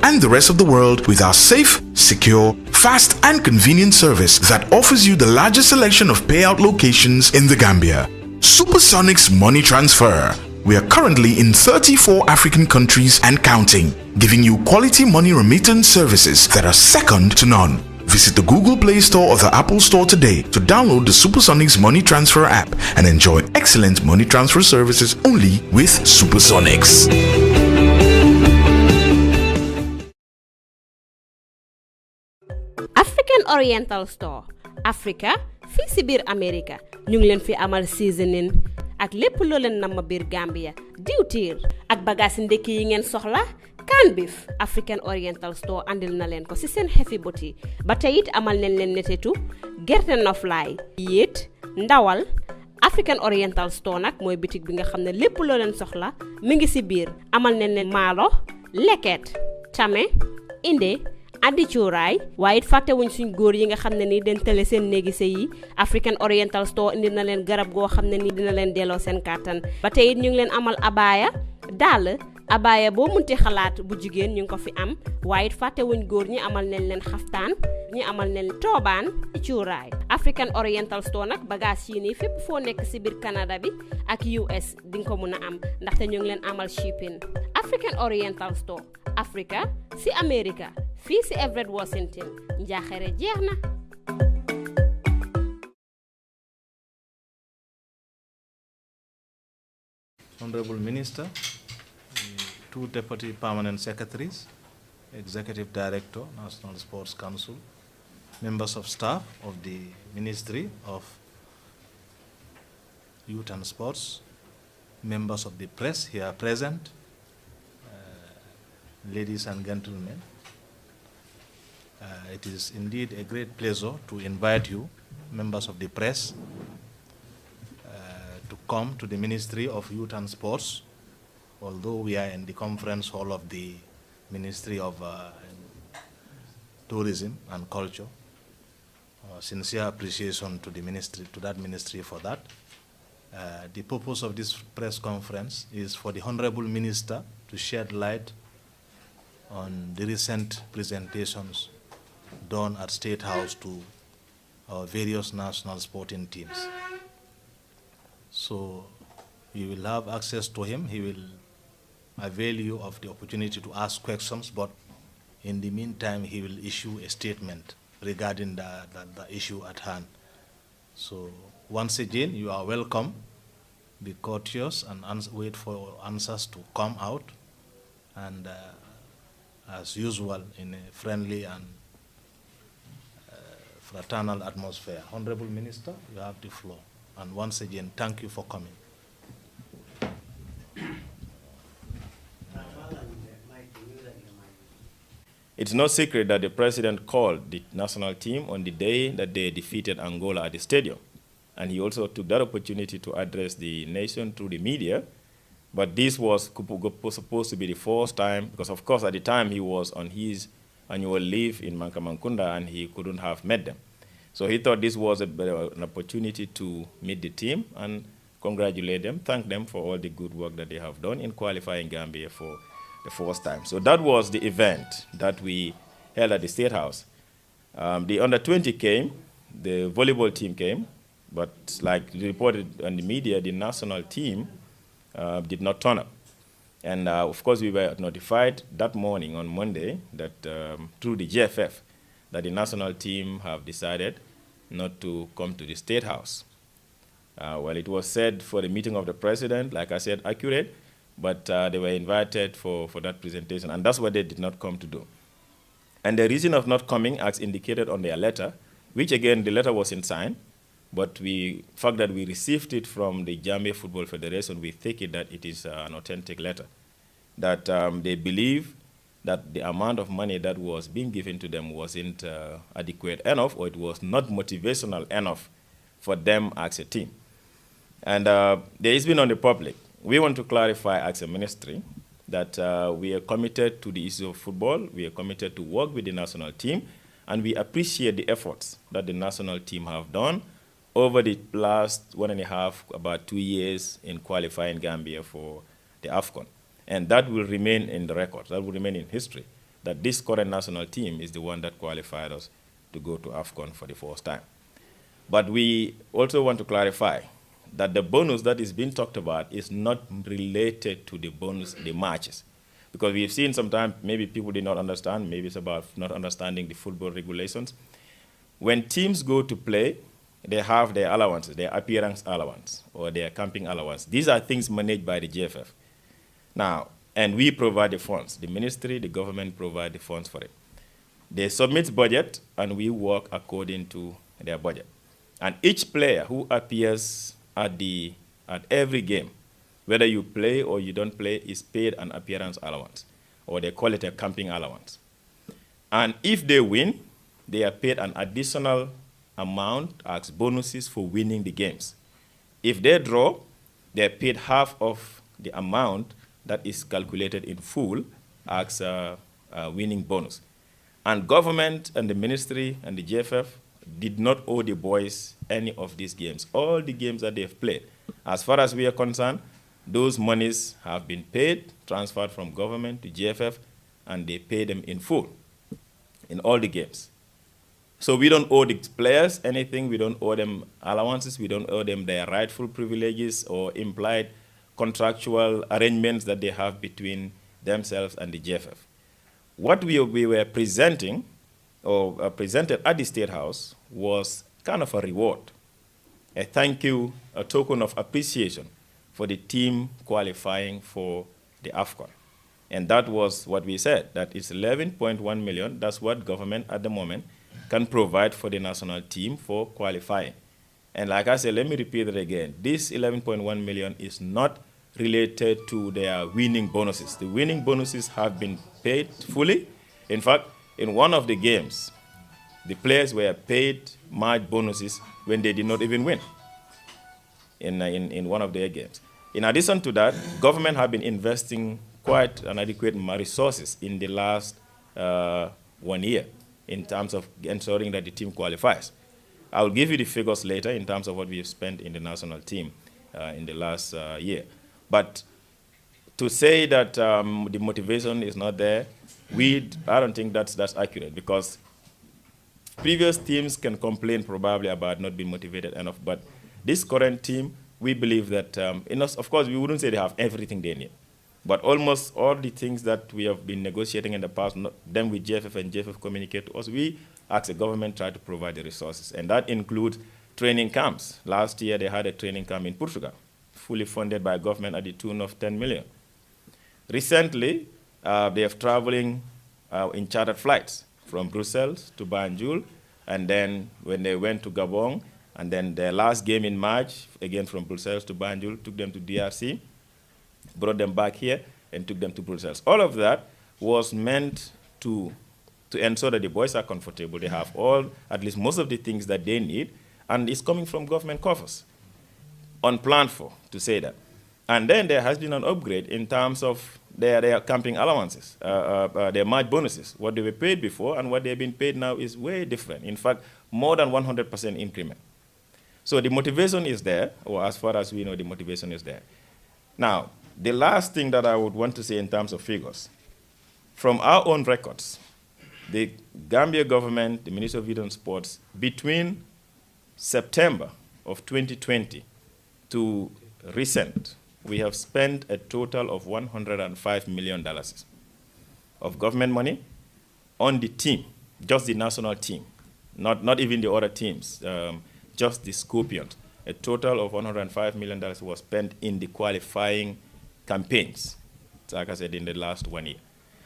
and the rest of the world with our safe, secure, fast and convenient service that offers you the largest selection of payout locations in the Gambia. Supersonics Money Transfer. We are currently in 34 African countries and counting, giving you quality money remittance services that are second to none. Visit the Google Play Store or the Apple Store today to download the Supersonics Money Transfer app and enjoy excellent money transfer services only with Supersonics. African Oriental Store Africa fii si biir America ñu ngi leen fi amal seasoning ak lépp loo leen nam biir Gambia diwtiir ak bagage ndekki yi ngeen soxla can beef African Oriental Store andil na leen ko ci seen heavy boti ba tey it amal nañ leen netetu gerte noflaay yéet ndawal African Oriental Store nag mooy bitik bi nga xam ne lépp loo leen soxla mi ngi ci biir amal nañ leen maalo leket tame inde andi cuuraay waaye it fàttewuñ suñ góor yi nga xam ne ni den tele seen néegi sëy yi African Oriental Store indi na leen garab goo xam ne ni dina leen delloo seen kàttan ba tey it ñu ngi leen amal abaya dàll abaya boo munti xalaat bu jigéen ñu ngi ko fi am waaye it fàttewuñ góor ñi amal nañ leen xaftaan ñi amal nañ toobaan cuuraay African Oriental Store nag bagage yi nii fépp foo nekk si biir Canada bi ak US di nga ko mun a am ndaxte ñu ngi leen amal shipping African Oriental Store Africa si America fii si Everett Washington njaaxare jeex na. Honorable Minister, two Deputy Permanent Secretaries, Executive Director, National Sports Council, members of staff of the Ministry of Youth and Sports, members of the press here present, ladies and gentlemen. It is indeed a great pleasure to invite you, members of the press, to come to the Ministry of Youth and Sports, although we are in the conference hall of the Ministry of Tourism and Culture. Sincere appreciation to the ministry, to that ministry for that. The purpose of this press conference is for the Honorable Minister to shed light on the recent presentations done at State House to our various national sporting teams. So you will have access to him. He will avail you of the opportunity to ask questions, but in the meantime, he will issue a statement regarding the issue at hand. So once again, you are welcome. Be courteous and wait for answers to come out. And as usual, in a friendly and fraternal atmosphere. Honorable Minister, you have the floor. And once again, thank you for coming. It's no secret that the president called the national team on the day that they defeated Angola at the stadium. And he also took that opportunity to address the nation through the media. But this was supposed to be the first time, because of course at the time he was on his annual leave in Mankamankunda and he couldn't have met them. So he thought this was an opportunity to meet the team and congratulate them, thank them for all the good work that they have done in qualifying Gambia for the first time. So that was the event that we held at the State House. The under-20 came, the volleyball team came, but like reported on the media, the national team did not turn up. And of course, we were notified that morning on Monday that through the GFF that the national team have decided not to come to the State House. Well, it was said for the meeting of the president, like I said, accurate, but they were invited for that presentation, and that's what they did not come to do. And the reason of not coming, as indicated on their letter, which again, the letter wasn't signed, but the fact that we received it from the Gambia Football Federation, we take it that it is an authentic letter, that they believe that the amount of money that was being given to them wasn't adequate enough, or it was not motivational enough for them as a team. And there has been on the public. We want to clarify as a ministry that we are committed to the issue of football, we are committed to work with the national team, and we appreciate the efforts that the national team have done over the last 1.5, about 2 years in qualifying Gambia for the Afcon. And that will remain in the record, that will remain in history. that this current national team is the one that qualified us to go to Afcon for the first time. But we also want to clarify that the bonus that is being talked about is not related to the bonus, the matches. Because we've seen sometimes maybe people did not understand, maybe it's about not understanding the football regulations. When teams go to play, they have their allowances, their appearance allowance, or their camping allowance. These are things managed by the GFF. Now, and we provide the funds. The ministry, the government provide the funds for it. They submit budget, and we work according to their budget. And each player who appears at every game, whether you play or you don't play, is paid an appearance allowance, or they call it a camping allowance. And if they win, they are paid an additional amount as bonuses for winning the games. If they draw, they're paid half of the amount that is calculated in full as a winning bonus. And government and the ministry and the GFF did not owe the boys any of these games. All the games that they've played, as far as we are concerned, those monies have been paid, transferred from government to GFF, and they pay them in full in all the games. So we don't owe the players anything. We don't owe them allowances. We don't owe them their rightful privileges or implied contractual arrangements that they have between themselves and the GFF. What we were presenting, or presented at the State House, was kind of a reward, a thank you, a token of appreciation for the team qualifying for the Afcon. And that was what we said, that it's 11.1 million. That's what government at the moment can provide for the national team for qualifying. And like I said, let me repeat it again. This 11.1 million is not related to their winning bonuses. The winning bonuses have been paid fully. In fact, in one of the games, the players were paid match bonuses when they did not even win in one of their games. In addition to that, government have been investing quite an adequate resources in the last 1 year in terms of ensuring that the team qualifies. I will give you the figures later in terms of what we have spent in the national team in the last year. But to say that the motivation is not there, I don't think that's accurate, because previous teams can complain probably about not being motivated enough, but this current team, we believe that, of course, we wouldn't say they have everything they need, but almost all the things that we have been negotiating in the past, them with GFF and GFF communicate to us, we, as a government, try to provide the resources, and that includes training camps. Last year, they had a training camp in Portugal, fully funded by government at the tune of 10 million. Recently, they are traveling in chartered flights from Brussels to Banjul, and then when they went to Gabon, and then their last game in March, again from Brussels to Banjul, took them to DRC, brought them back here, and took them to Brussels. All of that was meant to ensure that the boys are comfortable. They have at least most of the things that they need, and it's coming from government coffers, unplanned for, to say that. And then there has been an upgrade in terms of their camping allowances, their match bonuses. What they were paid before and what they've been paid now is way different. In fact, more than 100% increment. So the motivation is there, or as far as we know, the motivation is there. Now, the last thing that I would want to say in terms of figures, from our own records, the Gambia government, the Ministry of Youth and Sports, between September of 2020 to recent, we have spent a total of $105 million of government money on the team, just the national team, not even the other teams, just the Scorpions. A total of $105 million was spent in the qualifying campaigns, like I said, in the last 1 year.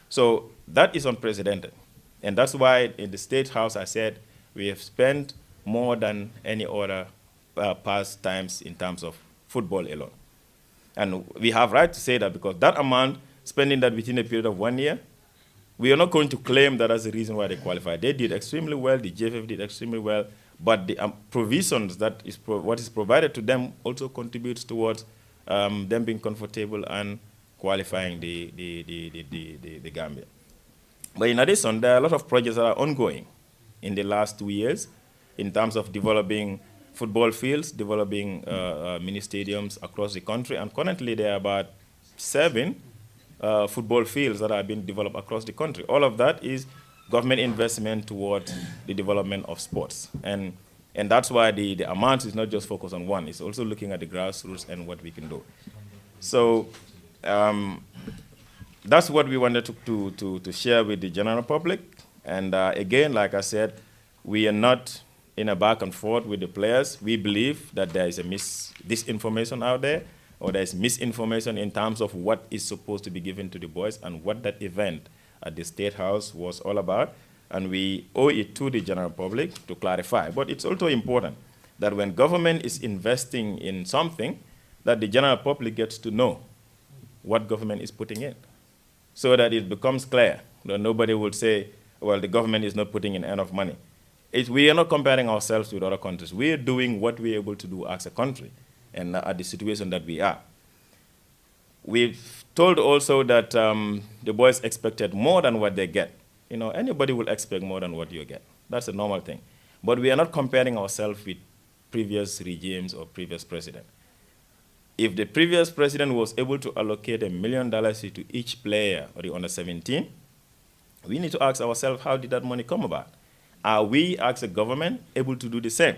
So that is unprecedented. And that's why in the State House I said we have spent more than any other past times in terms of football alone. And we have right to say that, because that amount, spending that within a period of 1 year, we are not going to claim that as the reason why they qualified. They did extremely well, the GFF did extremely well, but the provisions that is what is provided to them also contributes towards them being comfortable and qualifying the Gambia. But in addition, there are a lot of projects that are ongoing in the last 2 years in terms of developing football fields, developing mini stadiums across the country, and currently there are about 7 football fields that are being developed across the country. All of that is government investment towards the development of sports. And that's why the amount is not just focused on one. It's also looking at the grassroots and what we can do. So that's what we wanted to share with the general public. And again, like I said, we are not in a back and forth with the players. We believe that there is a disinformation out there, or there is misinformation in terms of what is supposed to be given to the boys and what that event at the State House was all about. And we owe it to the general public to clarify. But it's also important that when government is investing in something, that the general public gets to know what government is putting in, so that it becomes clear that nobody will say, well, the government is not putting in enough money. We are not comparing ourselves with other countries. We are doing what we are able to do as a country and at the situation that we are. We've told also that the boys expected more than what they get. You know, anybody will expect more than what you get. That's a normal thing. But we are not comparing ourselves with previous regimes or previous president. If the previous president was able to allocate $1 million to each player or the under-17, we need to ask ourselves, how did that money come about? Are we, as a government, able to do the same?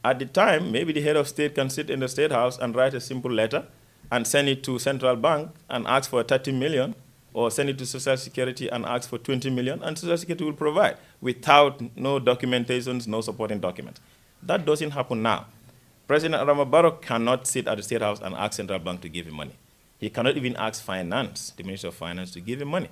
At the time, maybe the head of state can sit in the State House and write a simple letter and send it to central bank and ask for 30 million, or send it to Social Security and ask for 20 million, and Social Security will provide without no documentations, no supporting documents. That doesn't happen now. President Adama Barrow cannot sit at the State House and ask central bank to give him money. He cannot even ask finance, the Minister of Finance, to give him money.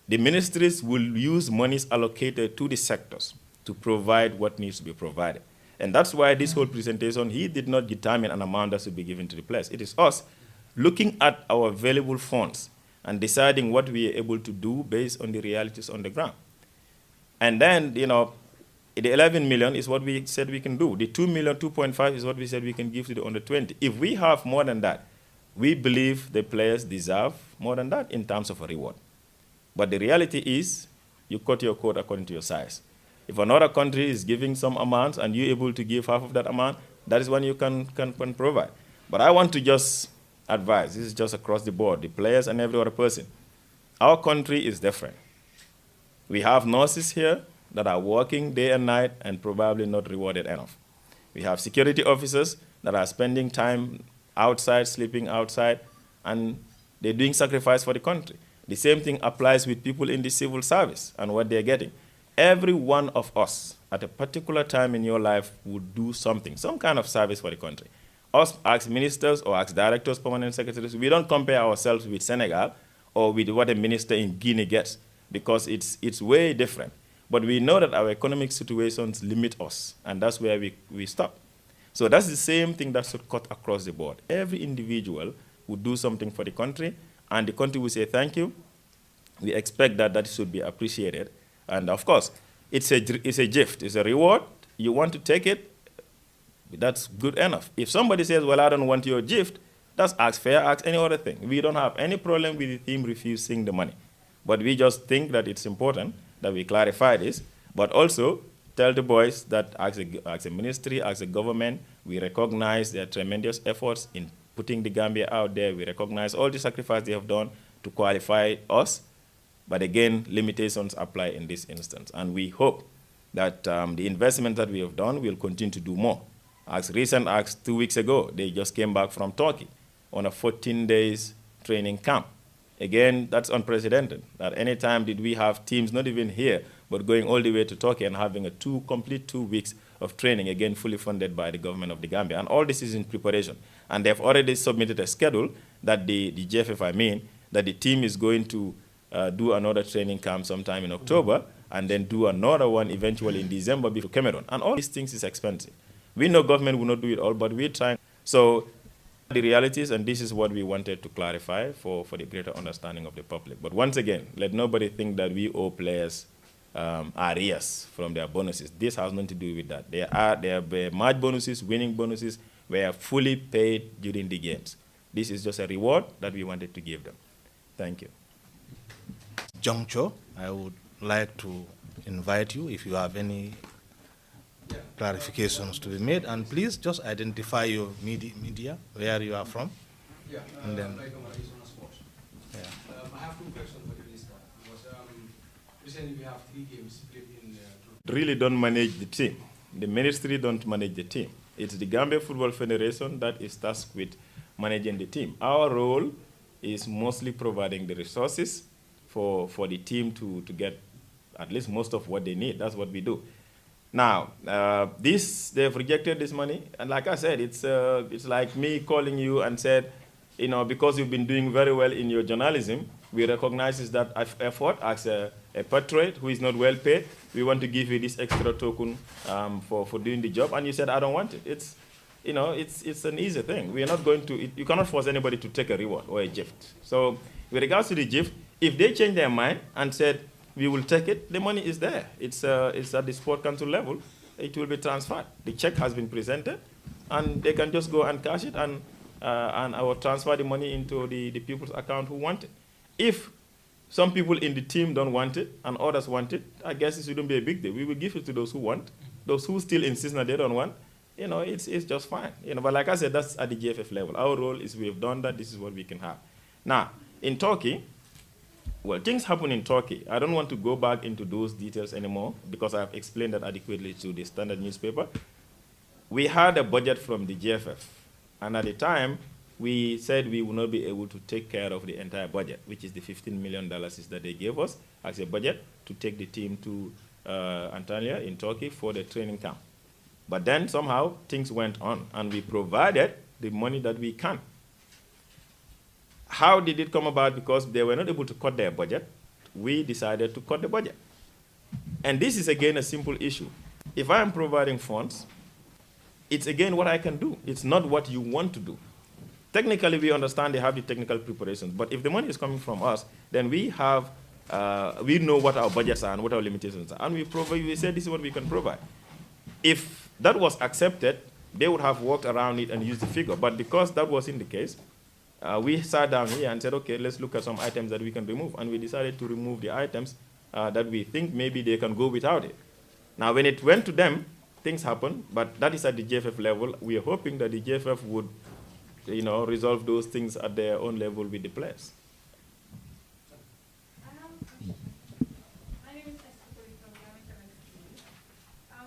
The ministries will use monies allocated to the sectors to provide what needs to be provided. And that's why this whole presentation, he did not determine an amount that should be given to the players. It is us looking at our available funds and deciding what we are able to do based on the realities on the ground. And then, you know, the 11 million is what we said we can do. The 2 million, 2.5 is what we said we can give to the under 20. If we have more than that, we believe the players deserve more than that in terms of a reward. But the reality is, you cut your coat according to your size. If another country is giving some amount and you're able to give half of that amount, that is when you can provide. But I want to just advise, this is just across the board, the players and every other person. Our country is different. We have nurses here that are working day and night and probably not rewarded enough. We have security officers that are spending time outside, sleeping outside, and they're doing sacrifice for the country. The same thing applies with people in the civil service and what they're getting. Every one of us at a particular time in your life would do something, some kind of service for the country. Us as ministers or as directors, permanent secretaries, we don't compare ourselves with Senegal or with what a minister in Guinea gets, because it's way different. But we know that our economic situations limit us, and that's where we stop. So that's the same thing that should cut across the board. Every individual would do something for the country, and the country will say thank you. We expect that should be appreciated. And of course, it's a gift, it's a reward. You want to take it, that's good enough. If somebody says, well, I don't want your gift, that's ask fair, ask any other thing. We don't have any problem with the team refusing the money. But we just think that it's important that we clarify this, but also tell the boys that as a ministry, as a government, we recognize their tremendous efforts in putting the Gambia out there. We recognize all the sacrifice they have done to qualify us. But again, limitations apply in this instance. And we hope that the investment that we have done will continue to do more. As recent as 2 weeks ago, they just came back from Turkey on a 14 days training camp. Again, that's unprecedented. At any time did we have teams not even here, but going all the way to Turkey and having a complete 2 weeks of training, again, fully funded by the government of the Gambia. And all this is in preparation. And they've already submitted a schedule that the GFF, that the team is going to do another training camp sometime in October, and then do another one eventually in December before Cameroon. And all these things is expensive. We know government will not do it all, but we're trying. So the realities, and this is what we wanted to clarify for the greater understanding of the public. But once again, let nobody think that we owe players arrears from their bonuses. This has nothing to do with that. There are match bonuses, winning bonuses, were fully paid during the games. This is just a reward that we wanted to give them. Thank you. Juncture, I would like to invite you if you have any clarifications to be made, and please just identify your media where you are from. Yeah, and then, my recently we have 3 games played in... Really don't manage the team. The ministry don't manage the team. It's the Gambia Football Federation that is tasked with managing the team. Our role is mostly providing the resources for the team to get at least most of what they need. That's what we do. Now, they've rejected this money, and like I said, it's like me calling you and said, you know, because you've been doing very well in your journalism, we recognize that effort as a patriot who is not well paid. We want to give you this extra token for doing the job, and you said, I don't want it. It's, you know, it's an easy thing. We are not going to, you cannot force anybody to take a reward or a gift. So with regards to the gift, if they change their mind and said, we will take it, the money is there. It's at the sport council level. It will be transferred. The check has been presented, and they can just go and cash it, and I will transfer the money into the people's account who want it. If some people in the team don't want it and others want it, I guess it shouldn't be a big deal. We will give it to those who want. Those who still insist that they don't want, you know, it's just fine. You know, but like I said, that's at the GFF level. Our role is we have done that. This is what we can have. Now, in Turkey, well, things happen in Turkey. I don't want to go back into those details anymore because I've explained that adequately to the Standard newspaper. We had a budget from the GFF, and at the time, we said we would not be able to take care of the entire budget, which is the $15 million that they gave us as a budget to take the team to Antalya in Turkey for the training camp. But then somehow things went on, and we provided the money that we can. How did it come about? Because they were not able to cut their budget, we decided to cut the budget. And this is, again, a simple issue. If I am providing funds, it's, again, what I can do. It's not what you want to do. Technically, we understand they have the technical preparations, but if the money is coming from us, then we have, we know what our budgets are and what our limitations are, and we say this is what we can provide. If that was accepted, they would have worked around it and used the figure, but because that wasn't the case, we sat down here and said, okay, let's look at some items that we can remove, and we decided to remove the items that we think maybe they can go without it. Now, when it went to them, things happened, but that is at the GFF level. We are hoping that the GFF would, you know, resolve those things at their own level with the players. My name is Esther from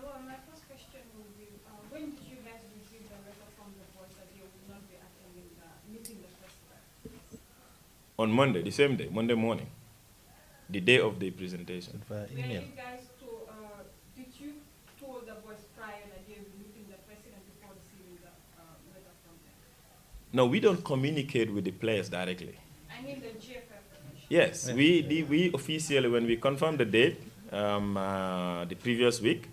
well, my first question would be, when did you guys receive the letter from the boys that you would not be attending the meeting the festival? On Monday, the same day, Monday morning, the day of the presentation. Email. Did you told the boys prior that you were meeting the president before receiving the letter from them? No, we don't communicate with the players directly. I mean the GFF. Yes, we officially, when we confirmed the date the previous week,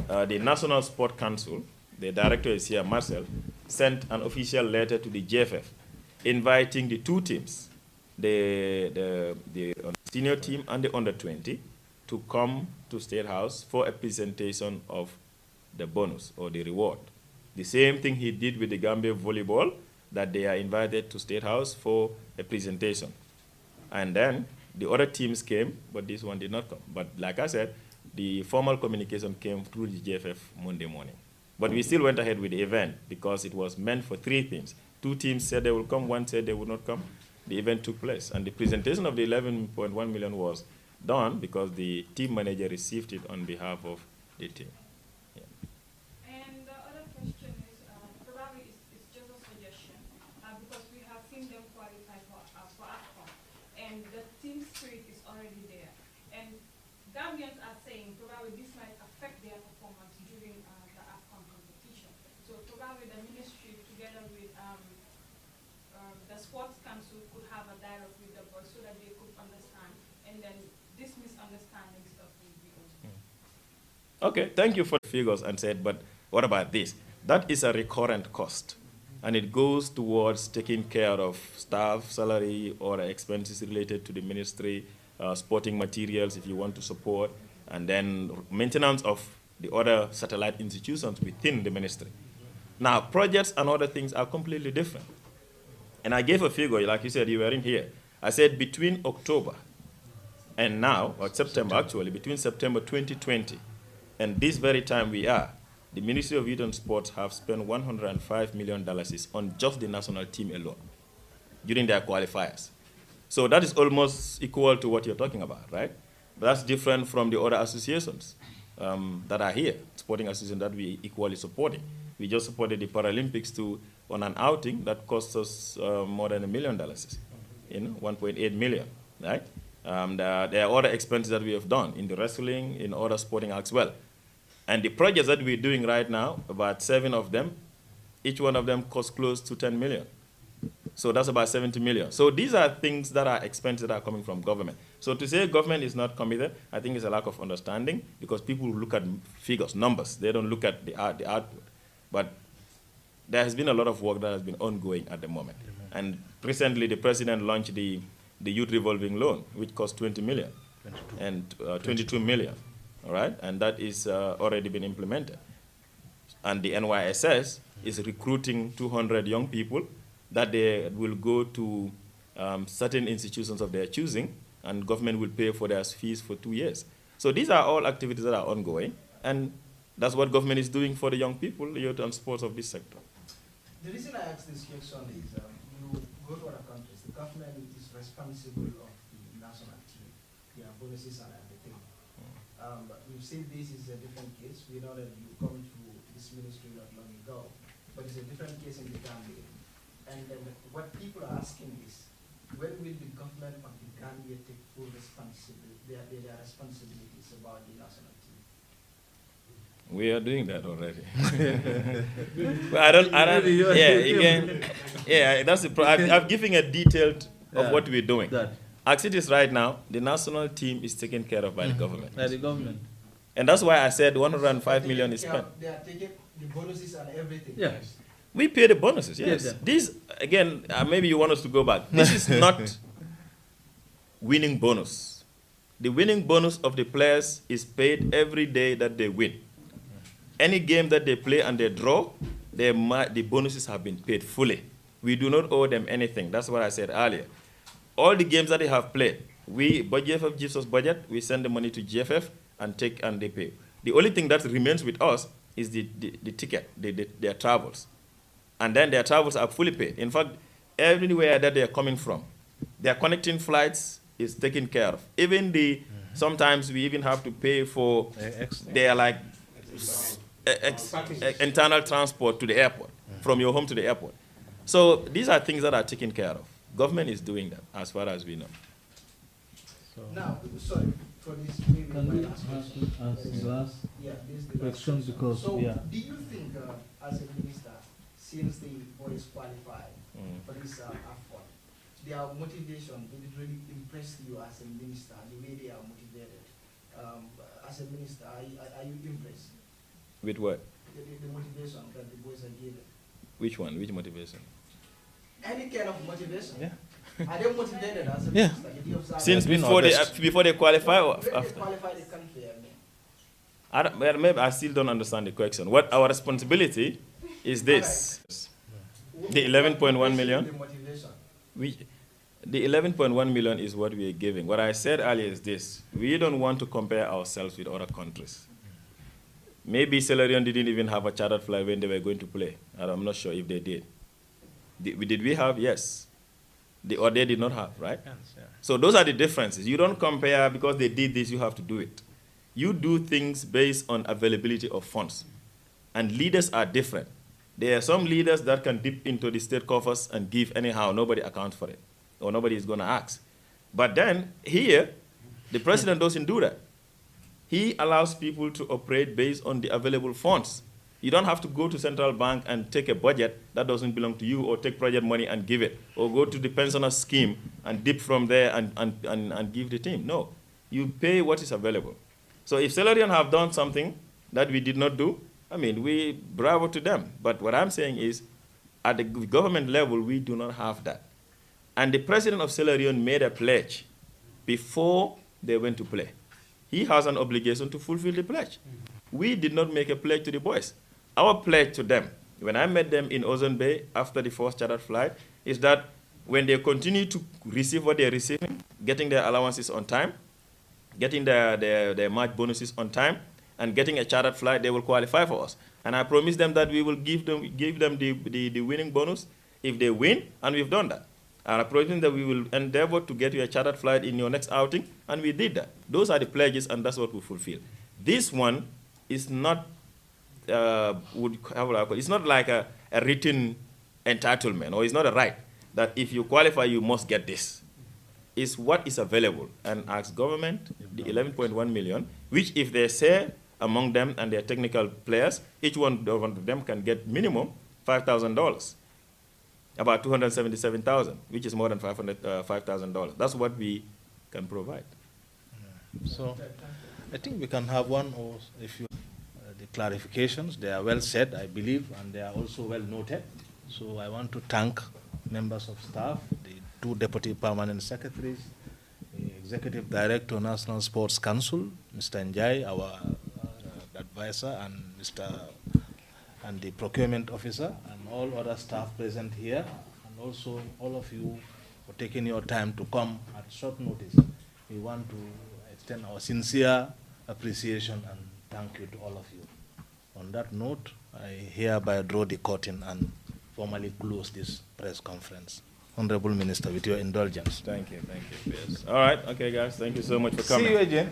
the National Sport Council, the director is here, Marcel, sent an official letter to the GFF inviting the two teams, the senior team and the under-20, to come to State House for a presentation of the bonus or the reward. The same thing he did with the Gambia volleyball, that they are invited to State House for a presentation. And then the other teams came, but this one did not come. But like I said, the formal communication came through the GFF Monday morning. But we still went ahead with the event because it was meant for 3 teams. 2 teams said they will come, 1 said they would not come. The event took place. And the presentation of the 11.1 million was done because the team manager received it on behalf of the team. Yeah. And the other question is, probably it's just a suggestion, because we have seen them qualify for Afcon, and the team spirit is already there. And Gambians are saying probably this might affect their performance during the Afcon competition. So probably the ministry together with the sports council could have a dialogue with the boys so that they could understand, and then this misunderstanding stuff will be over. Okay, thank you for the figures and said, but what about this? That is a recurrent cost, and it goes towards taking care of staff, salary, or expenses related to the ministry, sporting materials if you want to support, and then maintenance of the other satellite institutions within the ministry. Now, projects and other things are completely different. And I gave a figure, like you said, you were in here. I said between October and now, or September actually, between September 2020 and this very time we are, the Ministry of Youth and Sports have spent $105 million on just the national team alone during their qualifiers. So that is almost equal to what you're talking about, right? That's different from the other associations that are here, sporting associations that we equally supporting. We just supported the Paralympics on an outing that cost us more than $1 million, 1.8 million, right? There are other expenses that we have done in the wrestling, in other sporting acts well. And the projects that we're doing right now, about 7 of them, each one of them costs close to 10 million. So that's about 70 million. So these are things that are expenses that are coming from government. So to say government is not committed, I think is a lack of understanding, because people look at figures, numbers. They don't look at the output. But there has been a lot of work that has been ongoing at the moment. And recently, the president launched the youth revolving loan, which cost 20 million, 22 million, all right? And that is already been implemented. And the NYSS is recruiting 200 young people that they will go to certain institutions of their choosing, and government will pay for their fees for 2 years. So these are all activities that are ongoing, and that's what government is doing for the young people, the youth and sports of this sector. The reason I ask this question is you go to other countries, the government is responsible of the national team, their bonuses and everything. But we've seen this is a different case. We know that you come to this ministry not long ago, but it's a different case in the Gambia. And then what people are asking is, when will the government of the Gambia take full responsibility, their responsibilities about the national team? We are doing that already. But that's the I'm giving a detailed of what we're doing. As it is right now, the national team is taken care of by the government. By the government. And that's why I said 105 million is spent. They are taking the bonuses and everything. Yes. We pay the bonuses, yes. Yeah. This, again, maybe you want us to go back. This is not winning bonus. The winning bonus of the players is paid every day that they win. Any game that they play and they draw, the bonuses have been paid fully. We do not owe them anything. That's what I said earlier. All the games that they have played, GFF gives us budget, we send the money to GFF and they pay. The only thing that remains with us is the ticket, their travels. And then their travels are fully paid. In fact, everywhere that they are coming from, their connecting flights is taken care of. Even sometimes we even have to pay for their internal transport to the airport, from your home to the airport. So these are things that are taken care of. Government is doing that, as far as we know. So now, sorry, for this, maybe my last question. Yeah, this is the last question. Because, so, do you think, as a minister, since the boys qualified for this Afcon, their motivation, did it really impress you as a minister, the way they are motivated? As a minister, are you impressed? With what? The motivation that the boys are given. Which one? Which motivation? Any kind of motivation. Yeah. Are they motivated as a Yeah. minister? Since before they qualify or when after? they qualify the country, Maybe I still don't understand the question. What our responsibility is this. The 11.1 million? The motivation. The 11.1 million is what we are giving. What I said earlier is this. We don't want to compare ourselves with other countries. Maybe Celerion didn't even have a chartered flight when they were going to play. I'm not sure if they did. Did we have? Yes. Or they did not have, right? Yes, yeah. So those are the differences. You don't compare because they did this, you have to do it. You do things based on availability of funds. And leaders are different. There are some leaders that can dip into the state coffers and give anyhow. Nobody accounts for it. Or nobody is going to ask. But then, here, the president doesn't do that. He allows people to operate based on the available funds. You don't have to go to central bank and take a budget that doesn't belong to you, or take project money and give it, or go to the pensioner scheme and dip from there and give the team. No, you pay what is available. So if Celerion have done something that we did not do, I mean, we bravo to them. But what I'm saying is, at the government level, we do not have that. And the president of Celerion made a pledge before they went to play. He has an obligation to fulfill the pledge. We did not make a pledge to the boys. Our pledge to them, when I met them in Ocean Bay after the first chartered flight, is that when they continue to receive what they're receiving, getting their allowances on time, getting their match bonuses on time, and getting a chartered flight, they will qualify for us. And I promised them that we will give them the winning bonus if they win, and we've done that. and I promise that we will endeavor to get you a chartered flight in your next outing, and we did that. Those are the pledges, and that's what we fulfill. This one is not, it's not like a written entitlement, or it's not a right that if you qualify, you must get this. It's what is available, and ask government, the 11.1 million, which if they say among them and their technical players, each one of them can get minimum $5,000. About 277,000, which is more than $5,000. That's what we can provide. So I think we can have one, or if you, the clarifications, they are well said, I believe, and they are also well noted. So I want to thank members of staff, the 2 deputy permanent secretaries, the executive director, National Sports Council, Mr. Njai, our advisor, and the procurement officer, and all other staff present here, and also all of you for taking your time to come at short notice. We want to extend our sincere appreciation and thank you to all of you. On that note, I hereby draw the curtain and formally close this press conference. Honorable Minister, with your indulgence. Thank you. Yes. All right, okay, guys. Thank you so much for coming. See you again.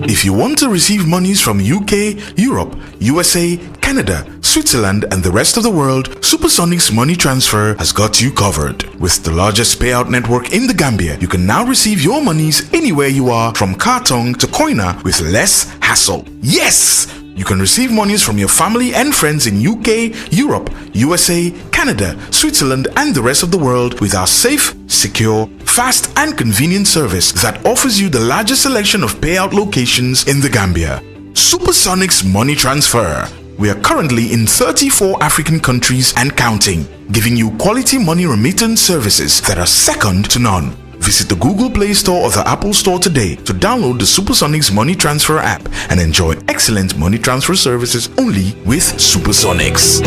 If you want to receive monies from UK, Europe, USA, Canada, Switzerland, and the rest of the world, Supersonics Money Transfer has got you covered. With the largest payout network in the Gambia, you can now receive your monies anywhere you are, from Kartong to Koina, with less hassle. Yes! You can receive monies from your family and friends in UK, Europe, USA, Canada, Switzerland, and the rest of the world with our safe, secure, fast, and convenient service that offers you the largest selection of payout locations in the Gambia. Supersonics Money Transfer. We are currently in 34 African countries and counting, giving you quality money remittance services that are second to none. Visit the Google Play Store or the Apple Store today to download the Supersonics Money Transfer app and enjoy excellent money transfer services only with Supersonics.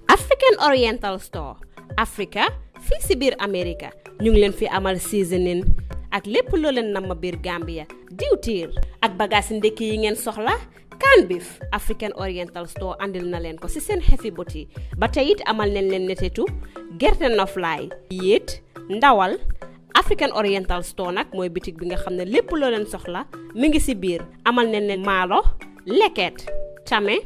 African Oriental Store Africa fii si biir America ñu ngi leen fi amal seasoning ak lépp loo leen namm biir Gambia diwtiir ak bagaas ndekki yi ngeen soxla. Can beef African Oriental Store andil na leen ko ci seen heavy boti ba tey it amal nañ leen netetu gerte noflaay yéet ndawal. African Oriental Store nag mooy bitik bi nga xam ne lépp loo leen soxla mi ngi ci biir. Amal nañ leen maalo leket tame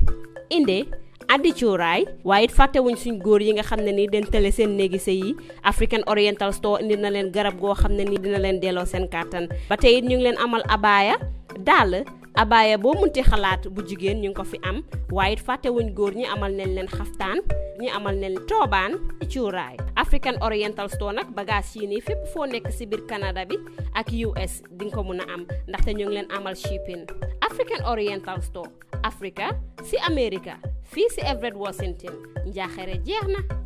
inde addi cuuraay waaye it fàttewuñ suñ góor yi nga xam ne ni den tele seen néegi sëy yi. African Oriental Store indi na leen garab goo xam ne ni dina leen delloo seen kàttan ba tey it ñu ngi leen amal abaya dàll abaya boo munti xalaat bu jigéen ñu ngi ko fi am waaye it fàttewuñ góor ñi amal nañ leen xaftaan ñi amal nañ toobaan cuuraay. African Oriental Store nag bagage yi nii fépp foo nekk si biir Canada bi ak US di nga ko mun a am ndaxte ñu ngi leen amal shipping. African Oriental Store Africa si America fii si Everett Washington njaaxare jeex na.